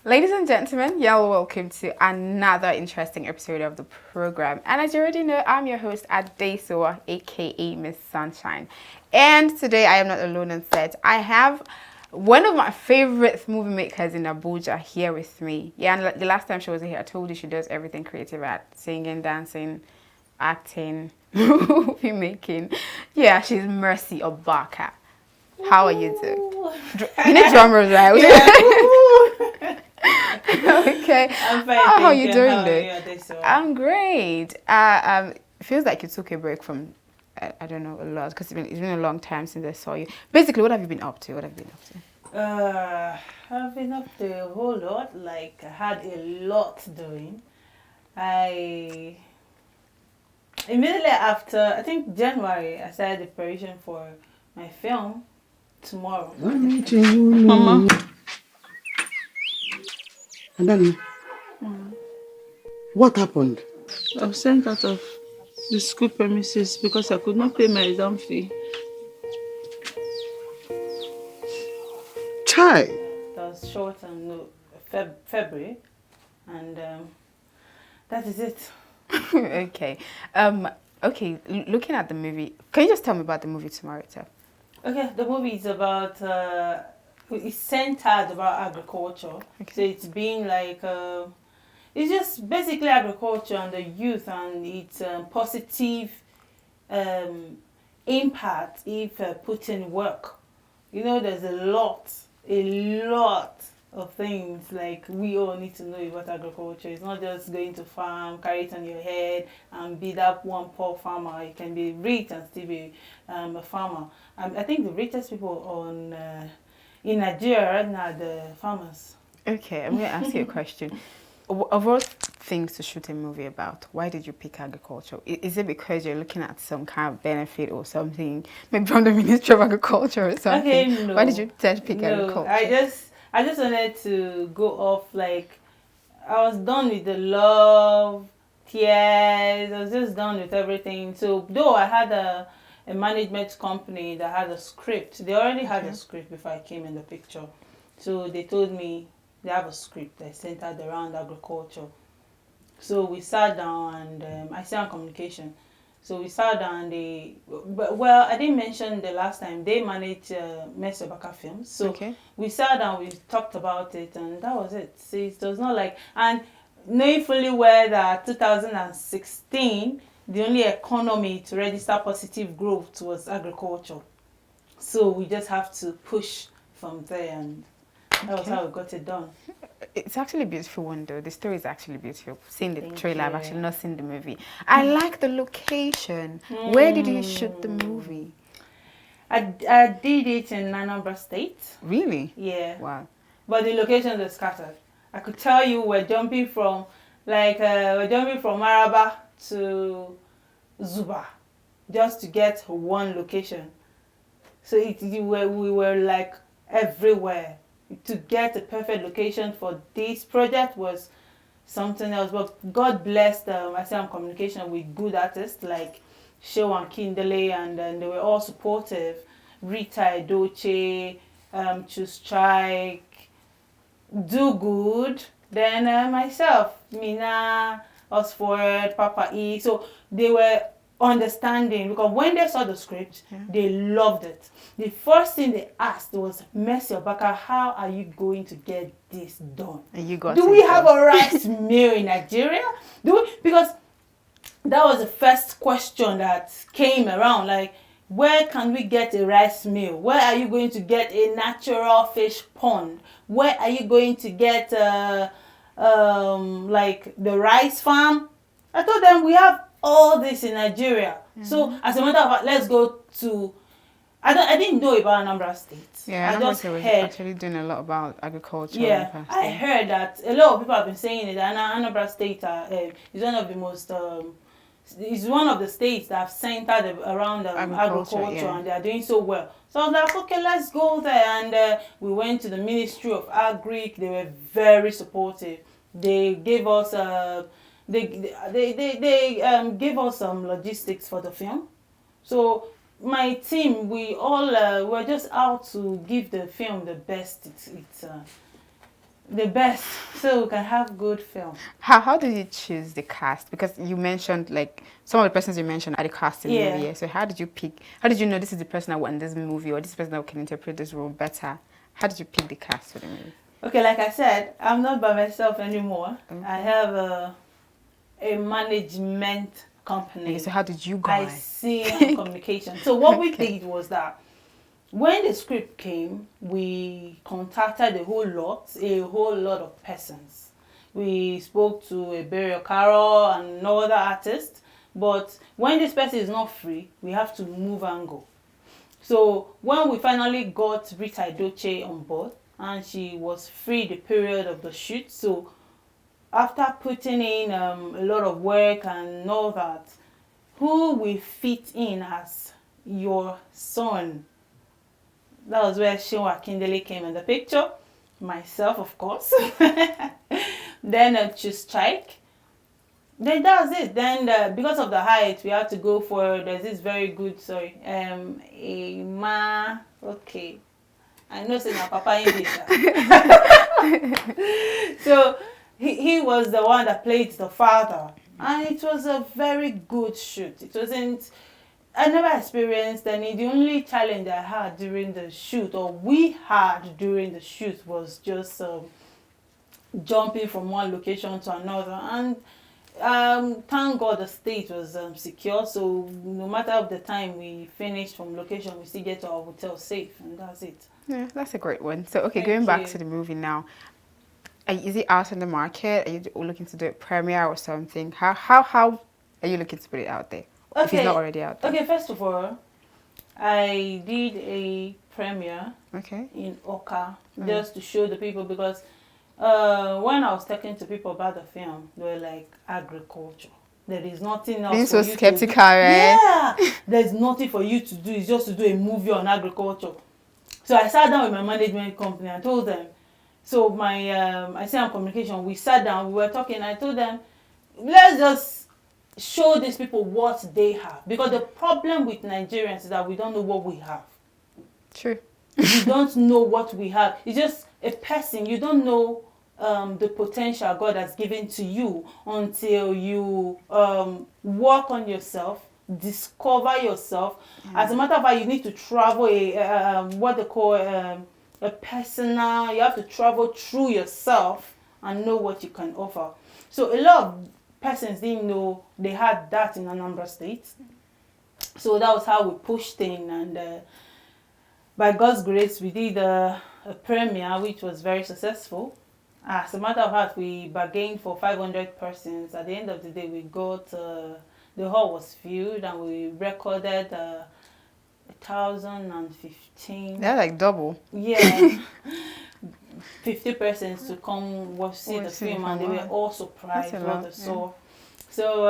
Ladies and gentlemen, you're all welcome to another interesting episode of the program. And as you already know, I'm your host Adesoa, aka Miss Sunshine. And today I am not alone on set. I have one of my favorite movie makers in Abuja here with me. Yeah, and the last time she was here, I told you she does everything creative at singing, dancing, acting, movie making. Yeah, she's Mercy Obaka. How are you doing? You need drummers, right? Yeah. Okay. I'm fine, How are thank you you. doing How are there? you, Adeso? I'm great. It feels like you took a break from, I don't know, a lot, because it's been a long time since I saw you. Basically, what have you been up to? What have you been up to? I've been up to a whole lot. Like, I had a lot doing. I immediately after, I think January, I started the preparation for my film tomorrow. Mama. And then, what happened? I was sent out of the school premises because I could not pay my exam fee. Chai. That was short and February, and that is it. Okay. Okay, looking at the movie, can you just tell me about the movie tomorrow itself? Okay, the movie is about it's centered about agriculture. Okay. So it's being like it's just basically agriculture and the youth and its positive impact if put in work. You know, there's a lot of things like we all need to know about agriculture. It's not just going to farm, carry it on your head, and be that one poor farmer. You can be rich and still be a farmer. I think the richest people on in Nigeria right now are the farmers. Okay, I'm going to ask you a question. Of all things to shoot a movie about, why did you pick agriculture? Is it because you're looking at some kind of benefit or something, maybe from the Ministry of Agriculture or something? Okay, no. Why did you decide to pick No, agriculture? I just wanted to go off like I was done with the love, tears. I was just done with everything. So though I had a management company that had a script, they already had a script before I came in the picture. So they told me they have a script that's centered around agriculture. So we sat down and I sat on communication. So we sat down. Well, I didn't mention the last time they managed Mercy Obaka Films. So Okay. we sat down, we talked about it, and that was it. See, it was not like, and knowing fully well that 2016, the only economy to register positive growth was agriculture. So we just have to push from there, and that was how we got it done. It's actually a beautiful one, though. The story is actually beautiful. Seeing the Thank trailer, I've you. actually not seen the movie. I like the location. Where did you shoot the movie? I did it in Anambra State. Really? Yeah. Wow. But the locations are scattered. I could tell you we're jumping from Maraba to Zuba just to get one location. So we were like everywhere. To get a perfect location for this project was something else. But God blessed ICM Communication with good artists like Shew and Kindele, and they were all supportive. Rita Edoche, Choose Strike, Do Good, then myself, Mina, Osford, Papa E. So they were understanding, because when they saw the script, they loved it. The first thing they asked was, Mercy Obaka, how are you going to get this done? And you got Do it we done. have a rice mill in Nigeria? Because that was the first question that came around, like, where can we get a rice mill? Where are you going to get a natural fish pond? Where are you going to get like the rice farm? I told them we have all this in Nigeria. So as a matter of fact, let's go to. I didn't know about Anambra State. Yeah, I just Anambra was heard. actually doing a lot about agriculture. Yeah, I heard that a lot of people have been saying it. And Anambra State is one of the most. It's one of the states that have centered around agriculture, yeah. and they are doing so well. So I was like, okay, let's go there. And we went to the Ministry of Agri. They were very supportive. They gave us they gave us some logistics for the film. So my team, we all were just out to give the film the best the best, so we can have good film. How did you choose the cast? Because you mentioned like some of the persons you mentioned are the cast in the movie. Yeah. Yeah. So how did you pick? How did you know this is the person that won this movie or this person that can interpret this role better? How did you pick the cast for the movie? Okay, like I said, I'm not by myself anymore. Okay. I have a management company. Okay, so how did you I guys? see communication. So what we Okay. did was that when the script came, we contacted a whole lot of persons. We spoke to a Burial Carol and another artist, but when this person is not free, we have to move and go. So when we finally got Rita Edochie on board, and she was free the period of the shoot, so after putting in a lot of work and all that, who will fit in as your son? That was where Shinwa Kindele came in the picture. Myself, of course. Then choose Chike. Then that's it. Then because of the height, we had to go for, there's this very good, okay. I know saying my papa English. So he was the one that played the father. And it was a very good shoot. It wasn't, I never experienced any. The only challenge I had during the shoot, or we had during the shoot, was just jumping from one location to another. And thank God the state was secure. So no matter of the time we finished from location, we still get to our hotel safe, and that's it. Yeah, that's a great one. So okay, Thank going back you. to the movie now. Is it out in the market? Are you looking to do a premiere or something? How are you looking to put it out there? If it's not already out there. Okay, first of all, I did a premiere Okay. in Oka just to show the people, because when I was talking to people about the film, they were like, agriculture. There is nothing else Being for so you skeptical, to do. right? Yeah, there's nothing for you to do. It's just to do a movie on agriculture. So I sat down with my management company and told them. So my I say on communication, we sat down, we were talking. I told them, let's just show these people what they have, because the problem with Nigerians is that we don't know what we have. True. You don't know what we have. It's just a person. You don't know the potential God has given to you until you work on yourself, discover yourself. As a matter of fact, you need to travel what they call a personal. You have to travel through yourself and know what you can offer. So a lot of persons didn't know they had that in Anambra State. So that was how we pushed in, and by God's grace, we did a premiere which was very successful. As a matter of fact, we bargained for 500 persons. At the end of the day, we got the hall was filled, and we recorded 1,015. They're like double. Yeah. 50 persons to come see the Watch the film, and they film, were wow. all surprised That's a what lot, they saw. So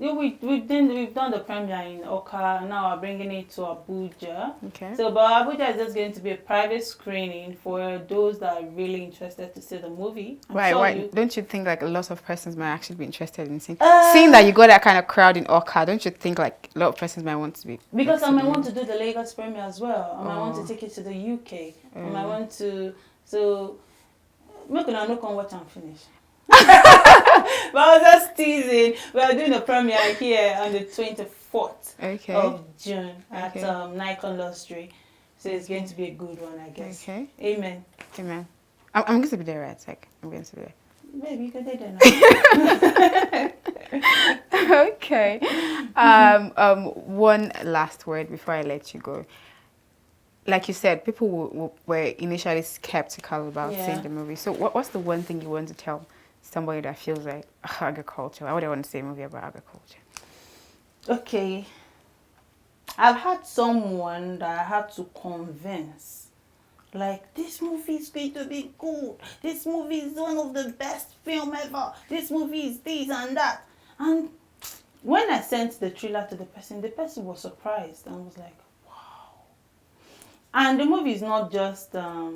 yeah, we've done the premiere in Oka. Now we're bringing it to Abuja. Okay. So, but Abuja is just going to be a private screening for those that are really interested to see the movie. Why don't you think like a lot of persons might actually be interested in seeing that you got that kind of crowd in Oka? Don't you think like a lot of persons might want to be? Because I might want to do the Lagos premiere as well. I might want Oh. to take it to the UK. I might want to. So, make una no come watch and finish. But I was just teasing. We are doing a premiere here on the 24th of June at Nikon Lustry. So it's going to be a good one, I guess. Okay. Amen. Amen. I'm going to be there, right? Like, I'm going to be there. Maybe you can do that now. Okay. One last word before I let you go. Like you said, people were initially skeptical about seeing the movie. So what's the one thing you want to tell somebody that feels like agriculture? Why would I want to see a movie about agriculture? Okay. I've had someone that I had to convince. Like, this movie is going to be good. This movie is one of the best film ever. This movie is this and that. And when I sent the trailer to the person was surprised and was like, wow. And the movie is not just, the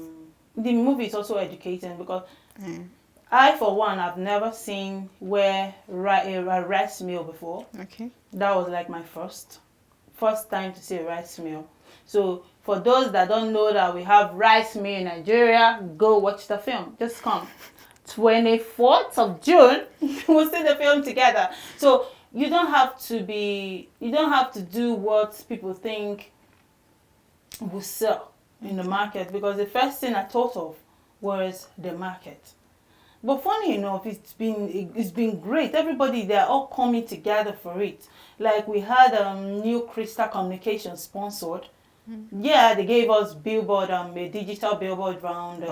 movie is also educating, because I, for one, have never seen a rice meal before. Okay. That was like my first time to see a rice meal. So For those that don't know that we have rice meal in Nigeria, go watch the film. Just come. 24th of June, we'll see the film together. So you don't have to do what people think will sell in the market, because the first thing I thought of was the market. But funny enough, it's been great. Everybody, they're all coming together for it. Like we had New Crystal Communications sponsored. Yeah, they gave us billboard, a digital billboard around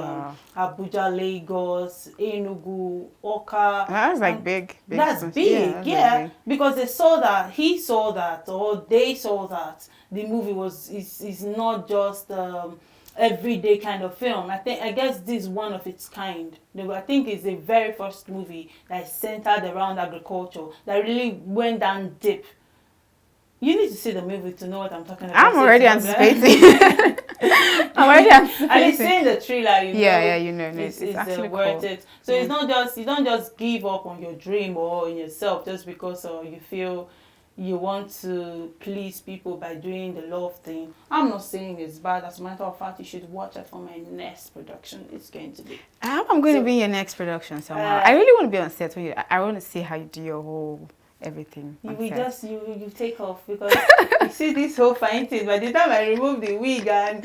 Abuja, Lagos, Enugu, Oka. That's like big. That's big, yeah. Big. Because he saw that, or they saw that the movie is not just everyday kind of film. I guess this is one of its kind. I think it's the very first movie that is centered around agriculture, that really went down deep. You need to see the movie to know what I'm talking about. I'm already anticipating. And it's in the trailer, you know. Yeah, you know. It's actually worth cool. it. So it's not just, you don't just give up on your dream or in yourself just because you feel you want to please people by doing the love thing. I'm not saying it's bad. As a matter of fact, you should watch it for my next production. It's going to be. I'm going to be in your next production somehow. I really want to be on set with you. I want to see how you do your whole everything. You take off, because you see this whole fine thing. By the time I remove the wig and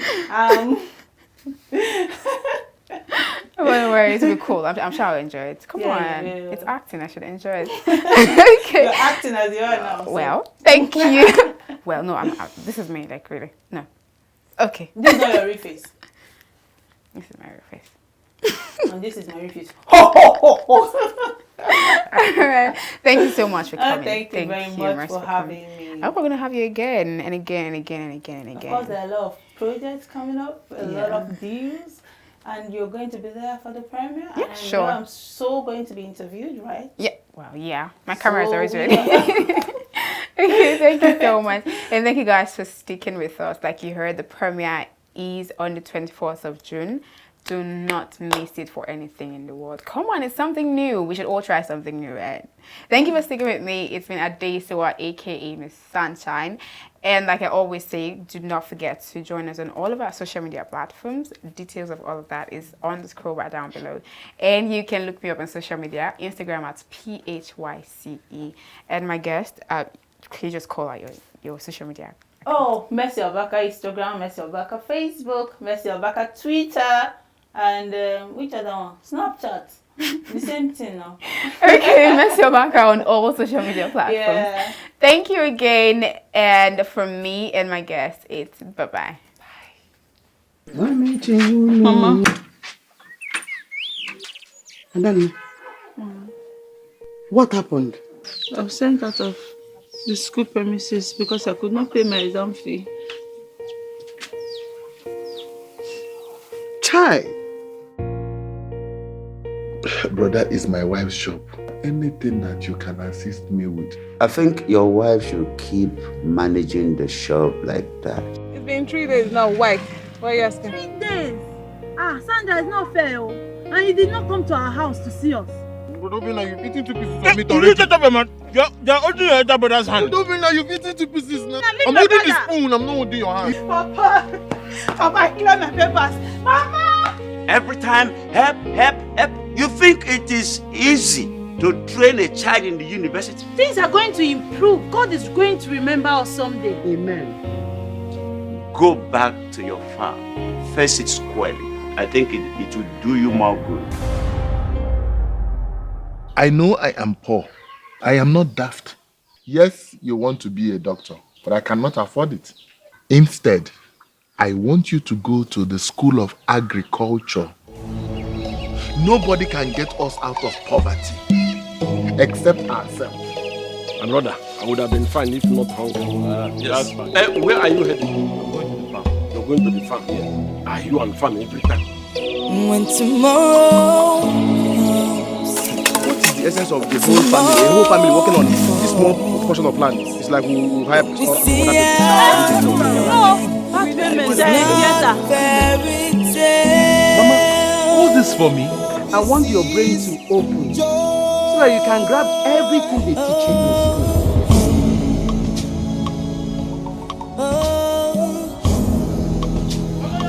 Don't worry, it'll be cool. I'm sure I'll enjoy it. Come on. Yeah. It's acting, I should enjoy it. Okay. You're acting as you are now. So. Well, thank you. Well, no, this is me, like, really. No. Okay. This is not your real face. This is my real face. And this is my real face. Ho, ho, ho, ho. Alright. Thank you so much for coming. Thank you very much for having me. I hope we're going to have you again and again and again and again and again. Of course, there are a lot of projects coming up, a lot of deals, and you're going to be there for the premiere. Yeah, and sure. I'm so going to be interviewed, right? Yeah. Well, yeah. My camera is always ready. Okay, thank you so much. And thank you guys for sticking with us. Like you heard, the premiere is on the 24th of June. Do not miss it for anything in the world. Come on, it's something new. We should all try something new, right? Thank you for sticking with me. It's been Adesowa, aka Miss Sunshine. And like I always say, do not forget to join us on all of our social media platforms. Details of all of that is on the scroll bar down below. And you can look me up on social media, Instagram at PHYCE. And my guest, can you just call out your social media? Oh, Mercy Obaka Instagram, Mercy Obaka Facebook, Mercy Obaka Twitter, and which other one? Snapchat. The same thing now. Okay, Mercy Obaka on all social media platforms. Yeah. Thank you again. And from me and my guest, it's bye-bye. Mama. And then, what happened? I was sent out of the school premises because I could not pay my exam fee. Chai. Brother, is my wife's shop. Anything that you can assist me with. I think your wife should keep managing the shop like that. It's been 3 days now. Why? Why are you asking? 3 days? Sandra, is not fair. And you did not come to our house to see us. You've eaten 2 pieces of meat already. You shut up, man. You're holding your elder brother's hand. You've eaten 2 pieces now. I'm holding the spoon. I'm not holding your hand. Papa, clear my papers. Mama! Every time, help. You think it is easy to train a child in the university? Things are going to improve. God is going to remember us someday. Amen. Go back to your farm. Face it squarely. I think it will do you more good. I know I am poor. I am not daft. Yes, you want to be a doctor, but I cannot afford it. Instead, I want you to go to the School of Agriculture. Nobody can get us out of poverty except ourselves. And brother, I would have been fine if not hungry. Yes. Where are you heading? I'm going to the farm. You're going to the farm here. Are you on farm every time? When tomorrow What is the essence of the whole family? The whole family working on this small portion of land. It's like we hire people. Mama, hold this for me. I want your brain to open so that you can grab everything they teach you in school.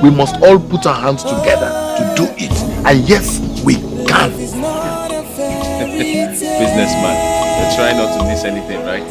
We must all put our hands together to do it. And yes, we can. Businessman, you're trying not to miss anything, right?